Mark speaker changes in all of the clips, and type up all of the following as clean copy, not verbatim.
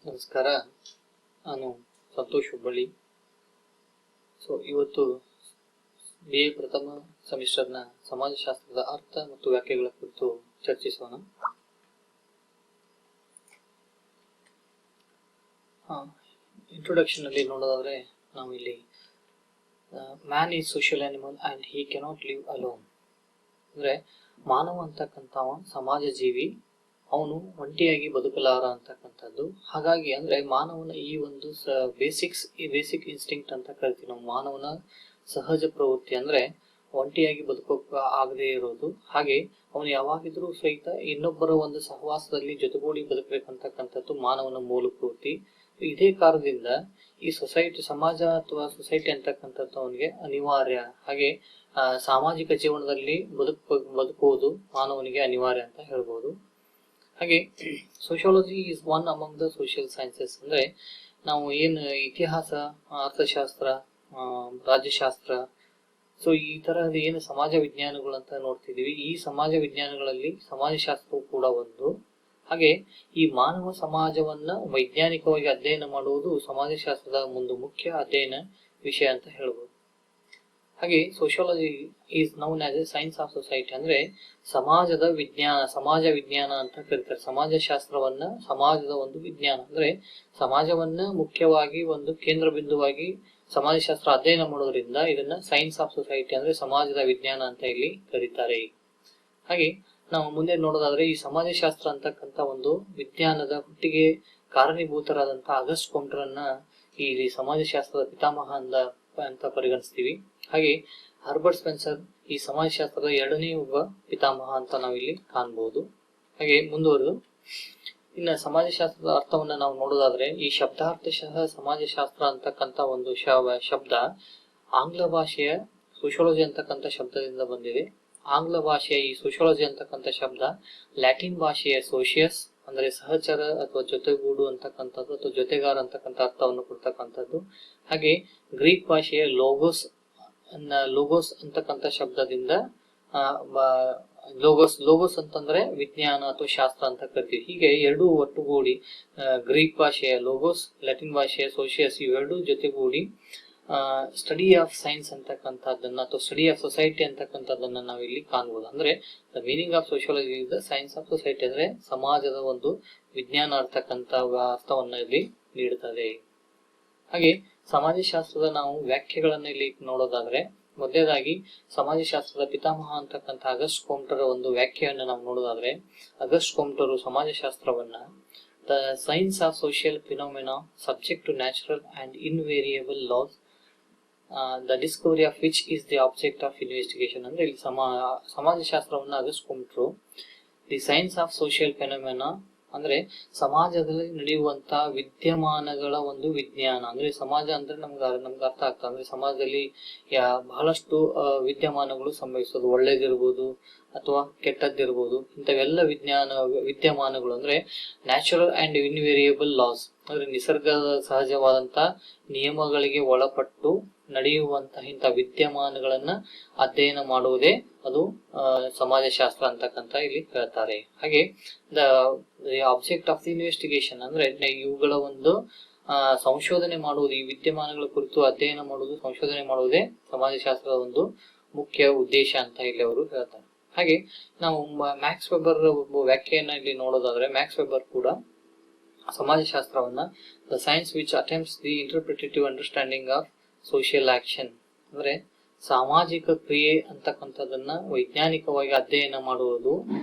Speaker 1: ನಮಸ್ಕಾರ. ನಾನು ಸಂತೋಷ್ ಹುಬ್ಬಳ್ಳಿ. ಇವತ್ತು BA ಪ್ರಥಮ ಸೆಮಿಸ್ಟರ್ನ ಸಮಾಜಶಾಸ್ತ್ರದ ಅರ್ಥ ಮತ್ತು ವ್ಯಾಖ್ಯೆಗಳ ಕುರಿತು ಚರ್ಚಿಸೋಣ. ಇಂಟ್ರೊಡಕ್ಷನ್ ಅಲ್ಲಿ ನೋಡೋದಾದ್ರೆ ನಾವು ಇಲ್ಲಿ man is social animal and he cannot live alone. ಅಂದ್ರೆ ಮಾನವ ಅಂತಕ್ಕಂಥವ ಸಮಾಜ ಜೀವಿ, ಅವನು ಒಂಟಿಯಾಗಿ ಬದುಕಲಾರ ಅಂತಕ್ಕಂಥದ್ದು. ಹಾಗಾಗಿ ಅಂದ್ರೆ ಮಾನವನ ಈ ಒಂದು ಬೇಸಿಕ್ ಇನ್ಸ್ಟಿಂಕ್ಟ್ ಅಂತ ಕರಿತೀವಿ ನಾವು. ಮಾನವನ ಸಹಜ ಪ್ರವೃತ್ತಿ ಅಂದ್ರೆ ಒಂಟಿಯಾಗಿ ಬದುಕೋಕ ಆಗದೆ ಇರೋದು. ಹಾಗೆ ಅವನು ಯಾವಾಗಿದ್ರೂ ಸಹಿತ ಇನ್ನೊಬ್ಬರ ಒಂದು ಸಹವಾಸದಲ್ಲಿ ಜೊತೆಗೂಡಿ ಬದುಕಬೇಕಂತಕ್ಕಂಥದ್ದು ಮಾನವನ ಮೂಲ ಪ್ರವೃತ್ತಿ. ಇದೇ ಕಾರಣದಿಂದ ಈ ಸಮಾಜ ಅಥವಾ ಸೊಸೈಟಿ ಅಂತಕ್ಕಂಥದ್ದು ಅವನಿಗೆ ಅನಿವಾರ್ಯ. ಹಾಗೆ ಸಾಮಾಜಿಕ ಜೀವನದಲ್ಲಿ ಬದುಕುವುದು ಮಾನವನಿಗೆ ಅನಿವಾರ್ಯ ಅಂತ ಹೇಳ್ಬೋದು. ಹಾಗೆ sociology is one among the social sciences. ಅಂದ್ರೆ ನಾವು ಏನು ಇತಿಹಾಸ, ಅರ್ಥಶಾಸ್ತ್ರ, ರಾಜ್ಯಶಾಸ್ತ್ರ, ಈ ತರಹದ ಏನು ಸಮಾಜ ವಿಜ್ಞಾನಗಳು ಅಂತ ನೋಡ್ತಿದೀವಿ, ಈ ಸಮಾಜ ವಿಜ್ಞಾನಗಳಲ್ಲಿ ಸಮಾಜಶಾಸ್ತ್ರವು ಕೂಡ ಒಂದು. ಹಾಗೆ ಈ ಮಾನವ ಸಮಾಜವನ್ನ ವೈಜ್ಞಾನಿಕವಾಗಿ ಅಧ್ಯಯನ ಮಾಡುವುದು ಸಮಾಜಶಾಸ್ತ್ರದ ಒಂದು ಮುಖ್ಯ ಅಧ್ಯಯನ ವಿಷಯ ಅಂತ ಹೇಳ್ಬೋದು. ಹಾಗೆ sociology is known as A science of society. ಅಂದ್ರೆ ಸಮಾಜದ ವಿಜ್ಞಾನ, ಸಮಾಜ ವಿಜ್ಞಾನ ಅಂತ ಕರೀತಾರೆ. ಸಮಾಜಶಾಸ್ತ್ರವನ್ನ ಸಮಾಜದ ಒಂದು ವಿಜ್ಞಾನ, ಅಂದ್ರೆ ಸಮಾಜವನ್ನ ಮುಖ್ಯವಾಗಿ ಒಂದು ಕೇಂದ್ರ ಬಿಂದುವಾಗಿ ಸಮಾಜಶಾಸ್ತ್ರ ಅಧ್ಯಯನ ಮಾಡೋದ್ರಿಂದ ಇದನ್ನ ಸೈನ್ಸ್ ಆಫ್ ಸೊಸೈಟಿ ಅಂದ್ರೆ ಸಮಾಜದ ವಿಜ್ಞಾನ ಅಂತ ಇಲ್ಲಿ ಕರೀತಾರೆ. ಹಾಗೆ ನಾವು ಮುಂದೆ ನೋಡೋದಾದ್ರೆ ಈ ಸಮಾಜಶಾಸ್ತ್ರ ಅಂತಕ್ಕಂಥ ಒಂದು ವಿಜ್ಞಾನದ ಹುಟ್ಟಿಗೆ ಕಾರಣೀಭೂತರಾದಂತಹ ಆಗಸ್ಟ್ ಕೊಮ್ಟರನ್ನ ಈ ಸಮಾಜಶಾಸ್ತ್ರದ ಪಿತಾಮಹ ಅಂತ ಪರಿಗಣಿಸ್ತೀವಿ. ಹಾಗೆ ಹರ್ಬರ್ಟ್ ಸ್ಪೆನ್ಸರ್ ಈ ಸಮಾಜಶಾಸ್ತ್ರದ ಎರಡನೇ ಒಬ್ಬ ಪಿತಾಮಹ ಅಂತ ನಾವಿಲ್ಲಿ ಕಾಣಬಹುದು. ಹಾಗೆ ಮುಂದುವರೆದು ಇನ್ನು ಸಮಾಜಶಾಸ್ತ್ರದ ಅರ್ಥವನ್ನ ನಾವು ನೋಡೋದಾದ್ರೆ ಈ ಶಬ್ದಾರ್ಥಶಃ ಸಮಾಜಶಾಸ್ತ್ರ ಅಂತಕ್ಕಂಥ ಒಂದು ಶಬ್ದ ಆಂಗ್ಲ ಭಾಷೆಯ ಸೋಶಿಯಾಲಜಿ ಅಂತಕ್ಕಂಥ ಶಬ್ದದಿಂದ ಬಂದಿದೆ. ಆಂಗ್ಲ ಭಾಷೆಯ ಈ ಸೋಶಿಯಾಲಜಿ ಅಂತಕ್ಕಂಥ ಶಬ್ದ ಲ್ಯಾಟಿನ್ ಭಾಷೆಯ ಸೋಷಿಯಸ್ ಅಂದ್ರೆ ಸಹಚರ ಅಥವಾ ಜೊತೆಗೂಡು ಅಂತಕ್ಕಂಥದ್ದು ಅಥವಾ ಜೊತೆಗಾರ ಅಂತಕ್ಕಂಥ ಅರ್ಥವನ್ನು ಕೊಡ್ತಕ್ಕಂಥದ್ದು. ಹಾಗೆ ಗ್ರೀಕ್ ಭಾಷೆಯ ಲೋಗೋಸ್ ಅಂತಕ್ಕಂಥ ಶಬ್ದದಿಂದ ಲೋಗೋಸ್ ಅಂತಂದ್ರೆ ವಿಜ್ಞಾನ ಅಥವಾ ಶಾಸ್ತ್ರ ಅಂತ ಕರಿತೀವಿ. ಹೀಗೆ ಎರಡೂ ಒಟ್ಟುಗೂಡಿ ಗ್ರೀಕ್ ಭಾಷೆಯ ಲೋಗೋಸ್, ಲ್ಯಾಟಿನ್ ಭಾಷೆಯ ಸೋಷಿಯಸ್ ಇವೆರಡೂ ಜೊತೆಗೂಡಿ ಸ್ಟಡಿ ಆಫ್ ಸೈನ್ಸ್ ಅಂತಕ್ಕಂಥದ್ದನ್ನ ಅಥವಾ ಸ್ಟಡಿ ಆಫ್ ಸೊಸೈಟಿ ಅಂತಕ್ಕಂಥದ್ದನ್ನ ನಾವಿಲ್ಲಿ ಕಾಣಬಹುದು. ಅಂದ್ರೆ the meaning of sociology is the science of society ಅಂದ್ರೆ ಸಮಾಜದ ಒಂದು ವಿಜ್ಞಾನ ಅಂತಕ್ಕಂಥ ಅರ್ಥವನ್ನ ಇಲ್ಲಿ ನೀಡುತ್ತದೆ. ಹಾಗೆ ಸಮಾಜಶಾಸ್ತ್ರದ ನಾವು ವ್ಯಾಖ್ಯೆಗಳನ್ನ ಇಲ್ಲಿ ನೋಡೋದಾದ್ರೆ ಮೊದಲೇದಾಗಿ ಸಮಾಜಶಾಸ್ತ್ರದ ಪಿತಾಮಹ ಅಂತಕ್ಕಂಥ ಆಗಸ್ಟ್ ಕೊಮ್ಟರ ಒಂದು ವ್ಯಾಖ್ಯೆಯನ್ನು ನಾವು ನೋಡೋದಾದ್ರೆ ಆಗಸ್ಟ್ ಕೊಮ್ಟರು ಸಮಾಜಶಾಸ್ತ್ರವನ್ನ the science of social phenomena subject to natural and invariable laws the discovery of which is the object of investigation. ಅಂದ್ರೆ ಇಲ್ಲಿ ಸಮಾಜಶಾಸ್ತ್ರವನ್ನ ಆಗಸ್ಟ್ ಕೊಮ್ಟರು the science of social phenomena ಅಂದ್ರೆ ಸಮಾಜದಲ್ಲಿ ನಡೆಯುವಂತಹ ವಿದ್ಯಮಾನಗಳ ಒಂದು ವಿಜ್ಞಾನ. ಅಂದ್ರೆ ಸಮಾಜ ಅಂದ್ರೆ ನಮ್ಗೆ ಅರ್ಥ ಆಗ್ತದೆ. ಅಂದ್ರೆ ಸಮಾಜದಲ್ಲಿ ಬಹಳಷ್ಟು ವಿದ್ಯಮಾನಗಳು ಸಂಭವಿಸೋದು, ಒಳ್ಳೇದಿರ್ಬೋದು ಅಥವಾ ಕೆಟ್ಟದ್ದಿರ್ಬೋದು. ಇಂಥವೆಲ್ಲ ವಿದ್ಯಮಾನಗಳು ಅಂದ್ರೆ ನ್ಯಾಚುರಲ್ ಅಂಡ್ ಇನ್ವೇರಿಯಬಲ್ ಲಾಸ್ ಅಂದ್ರೆ ನಿಸರ್ಗದ ಸಹಜವಾದಂತ ನಿಯಮಗಳಿಗೆ ಒಳಪಟ್ಟು ನಡೆಯುವಂತಹ ಇಂಥ ವಿದ್ಯಮಾನಗಳನ್ನ ಅಧ್ಯಯನ ಮಾಡುವುದೇ ಅದು ಸಮಾಜಶಾಸ್ತ್ರ ಅಂತಕ್ಕಂಥ ಇಲ್ಲಿ ಹೇಳ್ತಾರೆ. ಹಾಗೆ the object of the investigation ಅಂದ್ರೆ ಇವುಗಳ ಒಂದು ಸಂಶೋಧನೆ ಮಾಡುವುದು, ಈ ವಿದ್ಯಮಾನಗಳ ಕುರಿತು ಅಧ್ಯಯನ ಮಾಡುವುದು, ಸಂಶೋಧನೆ ಮಾಡುವುದೇ ಸಮಾಜಶಾಸ್ತ್ರದ ಒಂದು ಮುಖ್ಯ ಉದ್ದೇಶ ಅಂತ ಇಲ್ಲಿ ಅವರು ಹೇಳ್ತಾರೆ. ಹಾಗೆ ನಾವು ಮ್ಯಾಕ್ಸ್ ವೆಬರ್ ಒಬ್ಬ ವ್ಯಾಖ್ಯೆಯನ್ನ ಇಲ್ಲಿ ನೋಡೋದಾದ್ರೆ ಮ್ಯಾಕ್ಸ್ ವೆಬರ್ ಕೂಡ ಸಮಾಜಶಾಸ್ತ್ರವನ್ನ the science which attempts the interpretative understanding of social action ಅಂದ್ರೆ ಸಾಮಾಜಿಕ ಕ್ರಿಯೆ ಅಂತಕ್ಕಂಥದನ್ನ ವೈಜ್ಞಾನಿಕವಾಗಿ ಅಧ್ಯಯನ ಮಾಡುವುದು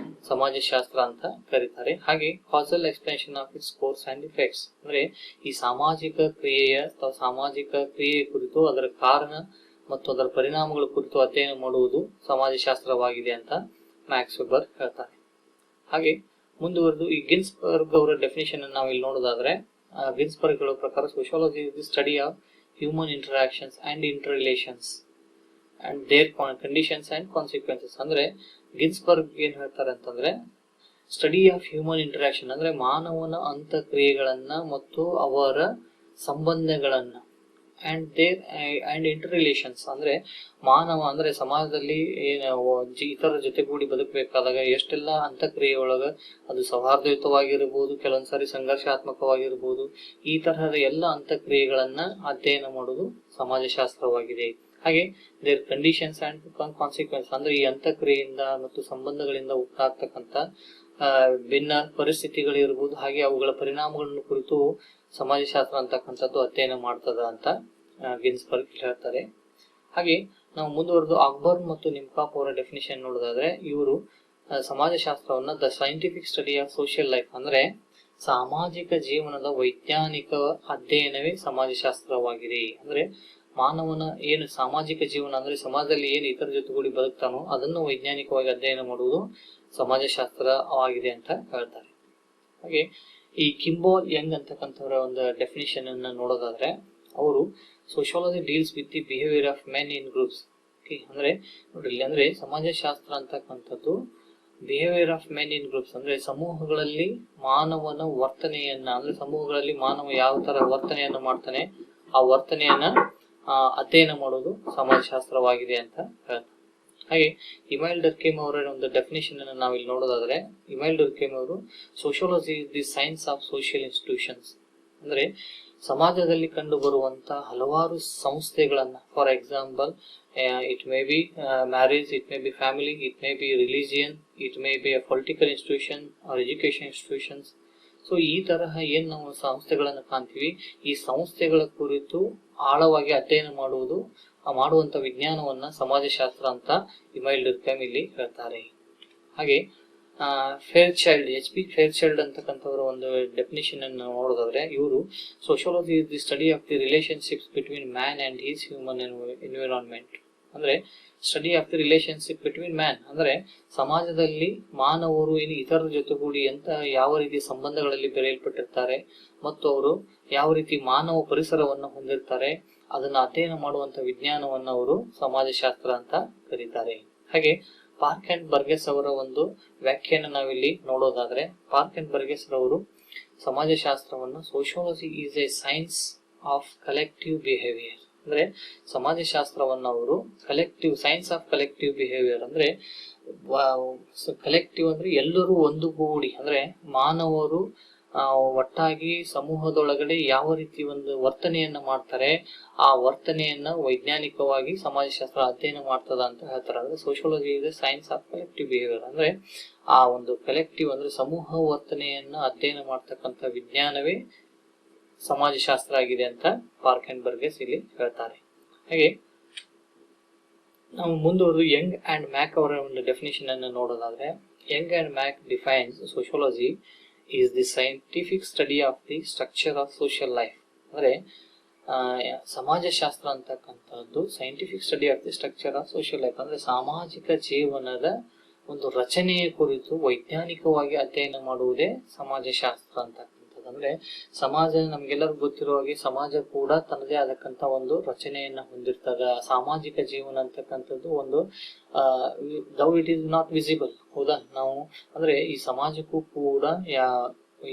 Speaker 1: ಸಮಾಜಶಾಸ್ತ್ರ ಅಂತ ಕರೀತಾರೆ. ಹಾಗೆ castle explanation of it's course and effects ಅಂದ್ರೆ ಈ ಸಾಮಾಜಿಕ ಕ್ರಿಯೆಯ ಅಥವಾ ಸಾಮಾಜಿಕ ಕ್ರಿಯೆಯ ಕುರಿತು ಅದರ ಕಾರಣ ಮತ್ತು ಅದರ ಪರಿಣಾಮಗಳ ಕುರಿತು ಅಧ್ಯಯನ ಮಾಡುವುದು ಸಮಾಜಶಾಸ್ತ್ರವಾಗಿದೆ ಅಂತ ಮ್ಯಾಕ್ಸ್ ವೆಬರ್ ಹೇಳ್ತಾರೆ. ಹಾಗೆ ಮುಂದುವರೆದು ಈ ಗಿನ್ಸ್ಬರ್ಗ್ ಅವರ ಡೆಫಿನೇಷನ್ ಅನ್ನು ನಾವು ಇಲ್ಲಿ ನೋಡೋದಾದ್ರೆ ಗಿನ್ಸ್ಬರ್ಗ್ ಹೇಳೋ ಪ್ರಕಾರ sociology is the study of human interactions and interrelations and their conditions and consequences. ಅಂದ್ರೆ ಗಿನ್ಸ್ಬರ್ಗ್ ಏನ್ ಹೇಳ್ತಾರೆ ಅಂತಂದ್ರೆ ಸ್ಟಡಿ ಆಫ್ ಹ್ಯೂಮನ್ ಇಂಟರಾಕ್ಷನ್ ಅಂದ್ರೆ ಮಾನವನ ಅಂತಕ್ರಿಯೆಗಳನ್ನ ಮತ್ತು ಅವರ ಸಂಬಂಧಗಳನ್ನ ಅಂಡ್ ಇಂಟರ್ ರಿಲೇಷನ್ಸ್ ಅಂದ್ರೆ ಮಾನವ ಅಂದ್ರೆ ಸಮಾಜದಲ್ಲಿ ಇತರ ಜೊತೆಗೂಡಿ ಬದುಕಬೇಕಾದಾಗ ಎಷ್ಟೆಲ್ಲ ಅಂತಕ್ರಿಯೆ ಒಳಗ ಅದು ಸೌಹಾರ್ದಯುತವಾಗಿರಬಹುದು, ಕೆಲವೊಂದ್ಸಾರಿ ಸಂಘರ್ಷಾತ್ಮಕವಾಗಿರಬಹುದು. ಈ ತರಹದ ಎಲ್ಲ ಅಂತಕ್ರಿಯೆಗಳನ್ನ ಅಧ್ಯಯನ ಮಾಡುವುದು ಸಮಾಜಶಾಸ್ತ್ರವಾಗಿದೆ. ಹಾಗೆ ದೇರ್ ಕಂಡೀಷನ್ಸ್ ಅಂಡ್ ಕಾನ್ಸಿಕ್ವೆನ್ಸ್ ಅಂದ್ರೆ ಈ ಅಂತಕ್ರಿಯೆಯಿಂದ ಮತ್ತು ಸಂಬಂಧಗಳಿಂದ ಉಂಟಾಗ್ತಕ್ಕಂಥ ಭಿನ್ನ ಪರಿಸ್ಥಿತಿಗಳಿರ್ಬೋದು, ಹಾಗೆ ಅವುಗಳ ಪರಿಣಾಮಗಳನ್ನು ಕುರಿತು ಸಮಾಜಶಾಸ್ತ್ರ ಅಂತಕ್ಕಂಥದ್ದು ಅಧ್ಯಯನ ಮಾಡ್ತದ ಅಂತ ಗಿನ್ಸ್ಬರ್ಗ್ ಹೇಳ್ತಾರೆ. ಹಾಗೆ ನಾವು ಮುಂದುವರೆದು ಅಕ್ಬರ್ನ್ ಮತ್ತು ನಿಮ್ಕಾಪ್ ಅವರ ಡೆಫಿನಿಷನ್ ನೋಡೋದಾದ್ರೆ, ಇವರು ಸಮಾಜಶಾಸ್ತ್ರವನ್ನ the scientific study of social life ಅಂದ್ರೆ ಸಾಮಾಜಿಕ ಜೀವನದ ವೈಜ್ಞಾನಿಕ ಅಧ್ಯಯನವೇ ಸಮಾಜಶಾಸ್ತ್ರವಾಗಿದೆ. ಅಂದ್ರೆ ಮಾನವನ ಏನು ಸಾಮಾಜಿಕ ಜೀವನ ಅಂದ್ರೆ ಸಮಾಜದಲ್ಲಿ ಏನು ಇತರ ಜೊತೆಗೂಡಿ ಬದುಕ್ತಾನೋ ಅದನ್ನು ವೈಜ್ಞಾನಿಕವಾಗಿ ಅಧ್ಯಯನ ಮಾಡುವುದು ಸಮಾಜಶಾಸ್ತ್ರವಾಗಿದೆ ಅಂತ ಹೇಳ್ತಾರೆ. ಹಾಗೆ ಈ ಕಿಂಬೋಲ್ ಯಂಗ್ ಅಂತಕ್ಕಂಥವರ ಒಂದು ಡೆಫಿನಿಷನ್ ಅನ್ನ ನೋಡೋದಾದ್ರೆ, ಅವರು sociology deals with the behaviour of men in groups. ಅಂದ್ರೆ ನೋಡ್ರಿ, ಅಂದ್ರೆ ಸಮಾಜಶಾಸ್ತ್ರ ಅಂತಕ್ಕಂಥದ್ದು behaviour of men in groups ಅಂದ್ರೆ ಸಮೂಹಗಳಲ್ಲಿ ಮಾನವನ ವರ್ತನೆಯನ್ನ, ಅಂದ್ರೆ ಸಮೂಹಗಳಲ್ಲಿ ಮಾನವ ಯಾವ ತರ ವರ್ತನೆಯನ್ನ ಮಾಡ್ತಾನೆ ಆ ವರ್ತನೆಯನ್ನ ಅಧ್ಯಯನ ಮಾಡೋದು ಸಮಾಜಶಾಸ್ತ್ರವಾಗಿದೆ ಅಂತ ಹೇಳ್ತಾರೆ. ಹಾಗೆ ಇಮೈಲ್ ಡರ್ಕೇಮ್ ಅವರ ಒಂದು ಡೆಫಿನೇಷನ್ ಅನ್ನು ನಾವಿಲ್ಲಿ ನೋಡೋದಾದ್ರೆ, ಇಮೈಲ್ ಡರ್ಕೇಮ್ ಅವರು sociology is the science of social institutions ಅಂದ್ರೆ ಸಮಾಜದಲ್ಲಿ ಕಂಡು ಬರುವಂತಹ ಹಲವಾರು ಸಂಸ್ಥೆಗಳನ್ನ, for example it may be marriage, it may be family, it may be religion, it may be a political institution or education institutions. So ಈ ತರಹ ಏನ್ ನಾವು ಸಂಸ್ಥೆಗಳನ್ನ ಕಾಣ್ತೀವಿ, ಈ ಸಂಸ್ಥೆಗಳ ಕುರಿತು ಆಳವಾಗಿ ಅಧ್ಯಯನ ಮಾಡುವಂತ ವಿಜ್ಞಾನವನ್ನ ಸಮಾಜಶಾಸ್ತ್ರ ಅಂತ ಇಮೈಲ್ ಡುರ್ಕೈಮ್ ಇಲ್ಲಿ ಹೇಳ್ತಾರೆ. ಹಾಗೆ ಫೇರ್ಚೈಲ್ಡ್, H.P. ಫೇರ್ಚೈಲ್ಡ್ ಅಂತಕ್ಕಂಥವರ ಒಂದು ಡೆಫಿನಿಷನ್ ಅನ್ನು ನೋಡೋದಾದ್ರೆ, ಇವರು sociology is the study of the relationships between man and his human environment ಅಂದ್ರೆ study of the relationship between man ಅಂದ್ರೆ ಸಮಾಜದಲ್ಲಿ ಮಾನವರು ಇತರರ ಜೊತೆಗೂಡಿ ಯಾವ ರೀತಿ ಸಂಬಂಧಗಳಲ್ಲಿ ಬೆರೆಯಲ್ಪಟ್ಟಿರ್ತಾರೆ ಮತ್ತು ಅವರು ಯಾವ ರೀತಿ ಮಾನವ ಪರಿಸರವನ್ನು ಹೊಂದಿರ್ತಾರೆ ಅದನ್ನ ಅಧ್ಯಯನ ಮಾಡುವಂತ ವಿಜ್ಞಾನವನ್ನ ಅವರು ಸಮಾಜಶಾಸ್ತ್ರ ಅಂತ ಕರೀತಾರೆ. ಹಾಗೆ ಪಾರ್ಕ್ ಅಂಡ್ ಬರ್ಗೆಸ್ ಅವರ ಒಂದು ವ್ಯಾಖ್ಯಾನ ನಾವಿಲ್ಲಿ ನೋಡೋದಾದ್ರೆ, ಪಾರ್ಕ್ ಅಂಡ್ ಬರ್ಗೆಸ್ ರವರು ಸಮಾಜಶಾಸ್ತ್ರವನ್ನು sociology is a science of collective behaviour ಅಂದ್ರೆ ಸಮಾಜಶಾಸ್ತ್ರವನ್ನ ಅವರು ಸೈನ್ಸ್ ಆಫ್ ಕಲೆಕ್ಟಿವ್ ಬಿಹೇವಿಯರ್ ಅಂದ್ರೆ ಕಲೆಕ್ಟಿವ್ ಅಂದ್ರೆ ಎಲ್ಲರೂ ಒಂದುಗೂಡಿ ಅಂದ್ರೆ ಮಾನವರು ಒಟ್ಟಾಗಿ ಸಮೂಹದೊಳಗಡೆ ಯಾವ ರೀತಿ ಒಂದು ವರ್ತನೆಯನ್ನ ಮಾಡ್ತಾರೆ ಆ ವರ್ತನೆಯನ್ನ ವೈಜ್ಞಾನಿಕವಾಗಿ ಸಮಾಜಶಾಸ್ತ್ರ ಅಧ್ಯಯನ ಮಾಡ್ತದ ಅಂತ ಹೇಳ್ತಾರೆ. ಅಂದ್ರೆ ಸೋಶಿಯಾಲಜಿ ಇದೆ ಸೈನ್ಸ್ ಆಫ್ ಕಲೆಕ್ಟಿವ್ ಬಿಹೇವಿಯರ್ ಅಂದ್ರೆ ಆ ಒಂದು ಕಲೆಕ್ಟಿವ್ ಅಂದ್ರೆ ಸಮೂಹ ವರ್ತನೆಯನ್ನ ಅಧ್ಯಯನ ಮಾಡ್ತಕ್ಕಂಥ ವಿಜ್ಞಾನವೇ ಸಮಾಜಶಾಸ್ತ್ರ ಆಗಿದೆ ಅಂತ ಪಾರ್ಕ್ ಅಂಡ್ ಬರ್ಗೆಸ್ ಇಲ್ಲಿ ಹೇಳ್ತಾರೆ. ಹಾಗೆ ನಾವು ಮುಂದುವರೆದು ಯಂಗ್ ಅಂಡ್ ಮ್ಯಾಕ್ ಅವರ ಒಂದು ಡೆಫಿನೇಷನ್ ಅನ್ನು ನೋಡೋದಾದ್ರೆ, Young and Mack defines sociology is the scientific study of the structure of social life ಅಂದ್ರೆ ಸಮಾಜಶಾಸ್ತ್ರ ಅಂತಕ್ಕಂಥದ್ದು scientific study of the structure of social life ಅಂದ್ರೆ ಸಾಮಾಜಿಕ ಜೀವನದ ಒಂದು ರಚನೆಯ ಕುರಿತು ವೈಜ್ಞಾನಿಕವಾಗಿ ಅಧ್ಯಯನ ಮಾಡುವುದೇ ಸಮಾಜಶಾಸ್ತ್ರ ಅಂತಕ್ಕಂಥದ್ದು. ಅಂದ್ರೆ ಸಮಾಜ ನಮ್ಗೆಲ್ಲರಿಗೂ ಗೊತ್ತಿರುವ ಹಾಗೆ ಸಮಾಜ ಕೂಡ ತನ್ನದೇ ಆದಕ್ಕಂತ ಒಂದು ರಚನೆಯನ್ನ ಹೊಂದಿರ್ತದ. ಸಾಮಾಜಿಕ ಜೀವನ ಅಂತಕ್ಕಂಥದ್ದು ಒಂದು thou it is not visible. ಹೌದಾ? ನಾವು ಅಂದ್ರೆ ಈ ಸಮಾಜಕ್ಕೂ ಕೂಡ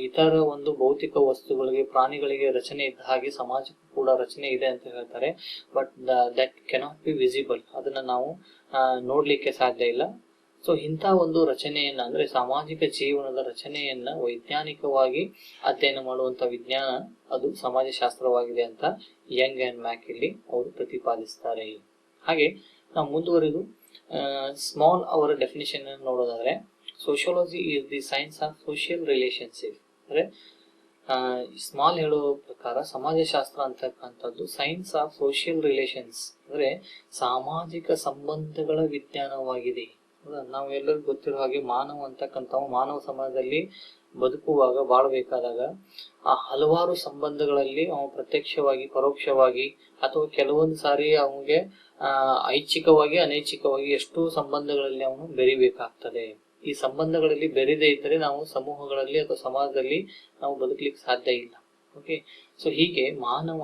Speaker 1: ಇತರ ಒಂದು ಭೌತಿಕ ವಸ್ತುಗಳಿಗೆ ಪ್ರಾಣಿಗಳಿಗೆ ರಚನೆ ಇದ್ದ ಹಾಗೆ ಸಮಾಜಕ್ಕೂ ಕೂಡ ರಚನೆ ಇದೆ ಅಂತ ಹೇಳ್ತಾರೆ. But that cannot be visible, ಅದನ್ನ ನಾವು ನೋಡ್ಲಿಕ್ಕೆ ಸಾಧ್ಯ ಇಲ್ಲ. ಸೊ ಇಂಥ ಒಂದು ರಚನೆಯನ್ನ ಅಂದ್ರೆ ಸಾಮಾಜಿಕ ಜೀವನದ ರಚನೆಯನ್ನ ವೈಜ್ಞಾನಿಕವಾಗಿ ಅಧ್ಯಯನ ಮಾಡುವಂತ ವಿಜ್ಞಾನ ಅದು ಸಮಾಜಶಾಸ್ತ್ರವಾಗಿದೆ ಅಂತ ಯಂಗ್ ಅಂಡ್ ಮ್ಯಾಕ್ ಇಲ್ಲಿ ಅವರು ಪ್ರತಿಪಾದಿಸ್ತಾರೆ. ಹಾಗೆ ನಾವು ಮುಂದುವರಿದು ಸ್ಮಾಲ್ ಅವರ ಡೆಫಿನಿಷನ್ ನೋಡೋದಾದ್ರೆ, sociology is the science of social relationship ಅಂದ್ರೆ ಸ್ಮಾಲ್ ಹೇಳುವ ಪ್ರಕಾರ ಸಮಾಜಶಾಸ್ತ್ರ ಅಂತಕ್ಕಂಥದ್ದು ಸೈನ್ಸ್ ಆಫ್ ಸೋಷಿಯಲ್ ರಿಲೇಷನ್ಸ್ ಅಂದ್ರೆ ಸಾಮಾಜಿಕ ಸಂಬಂಧಗಳ ವಿಜ್ಞಾನವಾಗಿದೆ. ನಾವು ಎಲ್ಲರಿಗೂ ಗೊತ್ತಿರೋ ಹಾಗೆ ಮಾನವ ಅಂತಕ್ಕಂಥವು ಮಾನವ ಸಮಾಜದಲ್ಲಿ ಬದುಕುವಾಗ ಬಾಳ್ಬೇಕಾದಾಗ ಆ ಹಲವಾರು ಸಂಬಂಧಗಳಲ್ಲಿ ಅವ ಪ್ರತ್ಯಕ್ಷವಾಗಿ ಪರೋಕ್ಷವಾಗಿ ಅಥವಾ ಕೆಲವೊಂದು ಸಾರಿ ಅವನಿಗೆ ಐಚ್ಛಿಕವಾಗಿ ಅನೈಚ್ಛಿಕವಾಗಿ ಎಷ್ಟೋ ಸಂಬಂಧಗಳಲ್ಲಿ ಅವನು ಬೆರಿಬೇಕಾಗ್ತದೆ. ಈ ಸಂಬಂಧಗಳಲ್ಲಿ ಬೆರೆದೇ ಇದ್ದರೆ ನಾವು ಸಮೂಹಗಳಲ್ಲಿ ಅಥವಾ ಸಮಾಜದಲ್ಲಿ ನಾವು ಬದುಕಲಿಕ್ಕೆ ಸಾಧ್ಯ ಇಲ್ಲ. ಓಕೆ, ಸೊ ಹೀಗೆ ಮಾನವ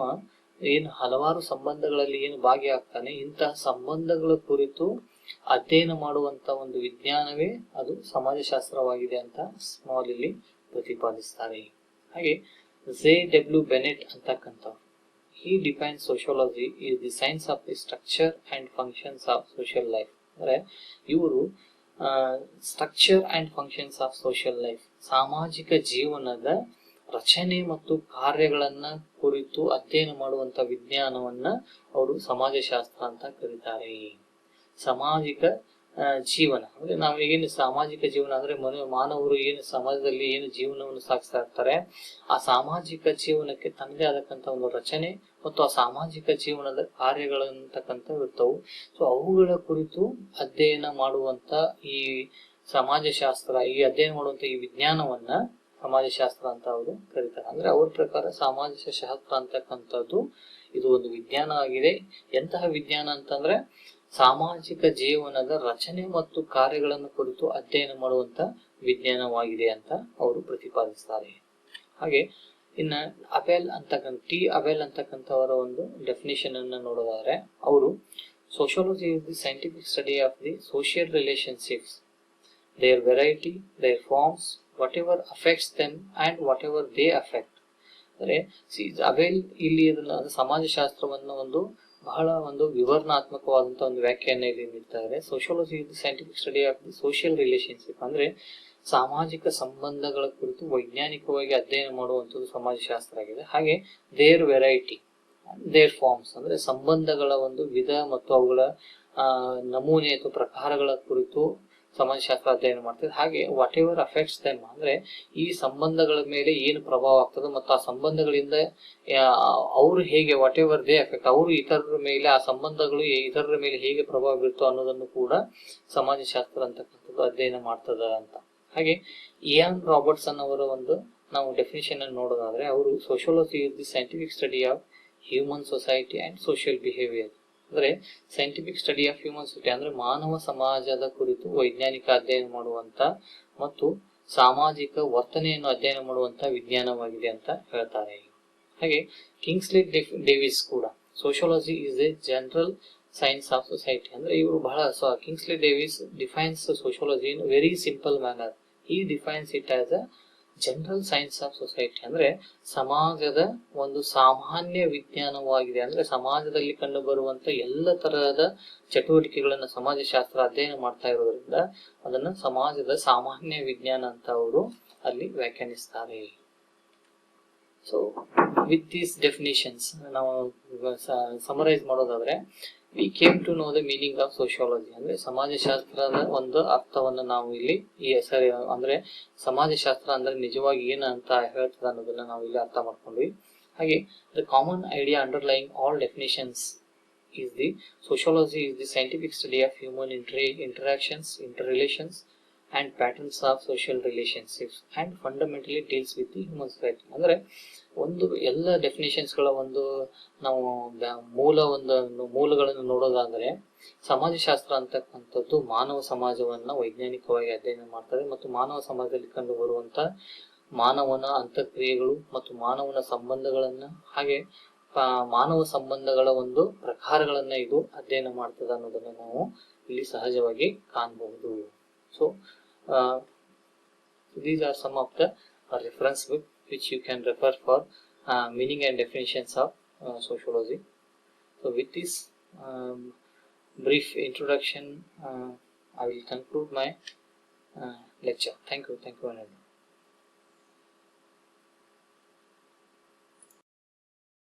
Speaker 1: ಏನು ಹಲವಾರು ಸಂಬಂಧಗಳಲ್ಲಿ ಏನು ಭಾಗಿಯಾಗ್ತಾನೆ, ಇಂತಹ ಸಂಬಂಧಗಳ ಕುರಿತು ಅಧ್ಯಯನ ಮಾಡುವಂತ ಒಂದು ವಿಜ್ಞಾನವೇ ಅದು ಸಮಾಜಶಾಸ್ತ್ರವಾಗಿದೆ ಅಂತ ಸ್ಮಾಲ್ ಇಲ್ಲಿ ಪ್ರತಿಪಾದಿಸ್ತಾರೆ. ಹಾಗೆ ಜೆ ಡಬ್ಲ್ಯೂ ಬೆನೆಟ್ ಅಂತಕ್ಕಂಥವ್ರು he defines sociology is the science of the structure and functions of social life. ಅಂದ್ರೆ ಇವರು structure and functions of social life, ಸಾಮಾಜಿಕ ಜೀವನದ ರಚನೆ ಮತ್ತು ಕಾರ್ಯಗಳನ್ನ ಕುರಿತು ಅಧ್ಯಯನ ಮಾಡುವಂತ ವಿಜ್ಞಾನವನ್ನ ಅವರು ಸಮಾಜಶಾಸ್ತ್ರ ಅಂತ ಕರೀತಾರೆ. ಸಾಮಾಜಿಕ ಜೀವನ ಅಂದ್ರೆ ನಾವು ಏನು ಸಾಮಾಜಿಕ ಜೀವನ ಅಂದ್ರೆ ಮಾನವರು ಏನು ಸಮಾಜದಲ್ಲಿ ಏನು ಜೀವನವನ್ನು ಸಾಗಿಸ್ತಾ ಇರ್ತಾರೆ, ಆ ಸಾಮಾಜಿಕ ಜೀವನಕ್ಕೆ ತನ್ನದೇ ಆದಕ್ಕಂತ ಒಂದು ರಚನೆ ಮತ್ತು ಆ ಸಾಮಾಜಿಕ ಜೀವನದ ಕಾರ್ಯಗಳಂತಕ್ಕಂಥವು ಇರ್ತವು. ಸೊ ಅವುಗಳ ಕುರಿತು ಅಧ್ಯಯನ ಮಾಡುವಂತ ಈ ಸಮಾಜಶಾಸ್ತ್ರ, ಈ ಅಧ್ಯಯನ ಮಾಡುವಂತ ಈ ವಿಜ್ಞಾನವನ್ನ ಸಮಾಜಶಾಸ್ತ್ರ ಅಂತ ಅವರು ಕರೀತಾರೆ. ಅಂದ್ರೆ ಅವ್ರ ಪ್ರಕಾರ ಸಮಾಜಶಾಸ್ತ್ರ ಅಂತಕ್ಕಂಥದ್ದು ಇದು ಒಂದು ವಿಜ್ಞಾನ ಆಗಿದೆ. ಎಂತಹ ವಿಜ್ಞಾನ ಅಂತಂದ್ರೆ ಸಾಮಾಜಿಕ ಜೀವನದ ರಚನೆ ಮತ್ತು ಕಾರ್ಯಗಳನ್ನು ಕುರಿತು ಅಧ್ಯಯನ ಮಾಡುವಂತ ವಿಜ್ಞಾನವಾಗಿದೆ ಅಂತ ಅವರು ಪ್ರತಿಪಾದಿಸ್ತಾರೆ. ಹಾಗೆ ಇನ್ನ ಅಬೆಲ್ ಅಂತಕ್ಕಂಥವರ ಒಂದು ಡೆಫಿನೇಷನ್ ಅನ್ನ ನೋಡೋದಾದ್ರೆ ಅವರು sociology is the scientific study of the social relationships, their variety, their forms, whatever affects them and whatever they affect. ಅಂದ್ರೆ ಅವೆಲ್ ಇಲ್ಲಿ ಸಮಾಜಶಾಸ್ತ್ರವನ್ನು ಒಂದು ಬಹಳ ಒಂದು ವಿವರಣಾತ್ಮಕವಾದಂತಹ ಒಂದು ವ್ಯಾಖ್ಯಾನ ಇಲ್ಲಿ ನೀಡ್ತಾರೆ. Sociology is the scientific study of the social relationship, ಅಂದ್ರೆ ಸಾಮಾಜಿಕ ಸಂಬಂಧಗಳ ಕುರಿತು ವೈಜ್ಞಾನಿಕವಾಗಿ ಅಧ್ಯಯನ ಮಾಡುವಂಥದ್ದು ಸಮಾಜಶಾಸ್ತ್ರ ಆಗಿದೆ. ಹಾಗೆ ದೇರ್ ವೆರೈಟಿ, ದೇರ್ ಫಾರ್ಮ್ಸ್ ಅಂದ್ರೆ ಸಂಬಂಧಗಳ ಒಂದು ವಿಧ ಮತ್ತು ಅವುಗಳ ನಮೂನೆ ಅಥವಾ ಪ್ರಕಾರಗಳ ಕುರಿತು ಸಮಾಜಶಾಸ್ತ್ರ ಅಧ್ಯಯನ ಮಾಡ್ತದೆ. ಹಾಗೆ ವಾಟ್ ಎವರ್ ಅಫೆಕ್ಟ್ಸ್ ದೆಮ್ ಅಂದ್ರೆ ಈ ಸಂಬಂಧಗಳ ಮೇಲೆ ಏನು ಪ್ರಭಾವ ಆಗ್ತದೆ ಮತ್ತು ಆ ಸಂಬಂಧಗಳಿಂದ ಅವರು ಹೇಗೆ, ವಾಟ್ ಎವರ್ ದೇ ಅಫೆಕ್ಟ್, ಅವರು ಇತರರ ಮೇಲೆ, ಆ ಸಂಬಂಧಗಳು ಇತರರ ಮೇಲೆ ಹೇಗೆ ಪ್ರಭಾವ ಬೀರ್ತೋ ಅನ್ನೋದನ್ನು ಕೂಡ ಸಮಾಜಶಾಸ್ತ್ರ ಅಂತಕ್ಕಂಥದ್ದು ಅಧ್ಯಯನ ಮಾಡ್ತದ ಅಂತ. ಹಾಗೆ ಇಯಾನ್ ರಾಬರ್ಟ್ಸನ್ ಅವರ ಒಂದು ನಾವು ಡೆಫಿನೇಷನ್ ಅನ್ನು ನೋಡೋದಾದ್ರೆ ಅವರು sociology is the scientific study of human society and social behaviour, ಅಂದ್ರೆ scientific study of human society ಅಂದ್ರೆ ಮಾನವ ಸಮಾಜದ ಕುರಿತು ವೈಜ್ಞಾನಿಕ ಅಧ್ಯಯನ ಮಾಡುವಂತ ಮತ್ತು ಸಾಮಾಜಿಕ ವರ್ತನೆಯನ್ನು ಅಧ್ಯಯನ ಮಾಡುವಂತ ವಿಜ್ಞಾನವಾಗಿದೆ ಅಂತ ಹೇಳ್ತಾರೆ. ಹಾಗೆ ಕಿಂಗ್ಸ್ಲಿ ಡೇವಿಸ್ ಕೂಡ sociology is a general science of society, ಅಂದ್ರೆ ಇವರು ಬಹಳ Kingsley Davis defines sociology in very simple manner. He defines it as a general science of society, ಅಂದ್ರೆ ಸಮಾಜದ ಒಂದು ಸಾಮಾನ್ಯ ವಿಜ್ಞಾನವಾಗಿದೆ. ಅಂದ್ರೆ ಸಮಾಜದಲ್ಲಿ ಕಂಡು ಬರುವಂತ ಎಲ್ಲ ತರಹದ ಚಟುವಟಿಕೆಗಳನ್ನ ಸಮಾಜಶಾಸ್ತ್ರ ಅಧ್ಯಯನ ಮಾಡ್ತಾ ಇರೋದ್ರಿಂದ ಅದನ್ನ ಸಮಾಜದ ಸಾಮಾನ್ಯ ವಿಜ್ಞಾನ ಅಂತ ಅವರು ಅಲ್ಲಿ ವ್ಯಾಖ್ಯಾನಿಸ್ತಾರೆ. ಸೊ ವಿತ್ ದೀಸ್ ಡೆಫಿನೇಷನ್ಸ್ ನಾವು ಸಮರೈಸ್ ಮಾಡೋದಾದ್ರೆ we came to know the meaning of sociology, ಅಂದ್ರೆ ಸಮಾಜಶಾಸ್ತ್ರದ ಒಂದು ಅರ್ಥವನ್ನ ನಾವು ಇಲ್ಲಿ ಈ ಸರಿ ಅಂದ್ರೆ ಸಮಾಜಶಾಸ್ತ್ರ ಅಂದ್ರೆ ನಿಜವಾಗಿ ಏನ ಅಂತ ಹೇಳ್ತದ ಅನ್ನೋದನ್ನ ನಾವು ಇಲ್ಲಿ ಅರ್ಥ ಮಾಡ್ಕೊಂಡ್ವಿ. ಹಾಗೆ the common idea underlying all definitions is the sociology is the scientific study of human interactions, interrelations and patterns of social relationships and fundamentally deals with the human society. ಅಂದ್ರೆ ಒಂದು ಎಲ್ಲ ಡೆಫಿನೇಷನ್ಸ್ ಗಳ ಒಂದು ನಾವು ಮೂಲಗಳನ್ನು ನೋಡೋದಾದ್ರೆ ಸಮಾಜಶಾಸ್ತ್ರ ಅಂತಕ್ಕಂಥದ್ದು ಮಾನವ ಸಮಾಜವನ್ನ ವೈಜ್ಞಾನಿಕವಾಗಿ ಅಧ್ಯಯನ ಮಾಡ್ತದೆ ಮತ್ತು ಮಾನವ ಸಮಾಜದಲ್ಲಿ ಕಂಡು ಬರುವಂತ ಮಾನವನ ಅಂತಕ್ರಿಯೆಗಳು ಮತ್ತು ಮಾನವನ ಸಂಬಂಧಗಳನ್ನ ಹಾಗೆ ಮಾನವ ಸಂಬಂಧಗಳ ಒಂದು ಪ್ರಕಾರಗಳನ್ನ ಇದು ಅಧ್ಯಯನ ಮಾಡ್ತದೆ ಅನ್ನೋದನ್ನ ನಾವು ಇಲ್ಲಿ ಸಹಜವಾಗಿ ಕಾಣಬಹುದು. So these are some of the reference book which you can refer for meaning and definitions of sociology. So with this brief introduction I will conclude my lecture. Thank you.